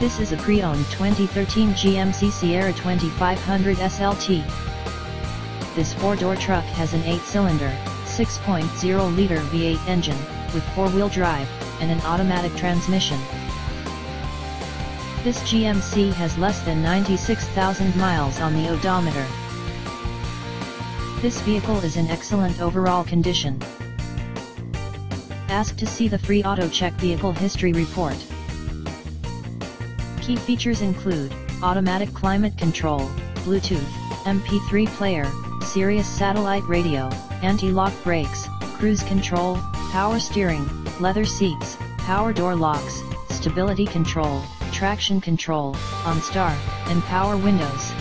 This is a pre-owned 2013 GMC Sierra 2500 SLT. This 4-door truck has an 8-cylinder, 6.0-liter V8 engine, with 4-wheel drive, and an automatic transmission. This GMC has less than 96,000 miles on the odometer. This vehicle is in excellent overall condition. Ask to see the free AutoCheck Vehicle History Report. Key features include automatic climate control, Bluetooth, MP3 player, Sirius satellite radio, anti-lock brakes, cruise control, power steering, leather seats, power door locks, stability control, traction control, OnStar, and power windows.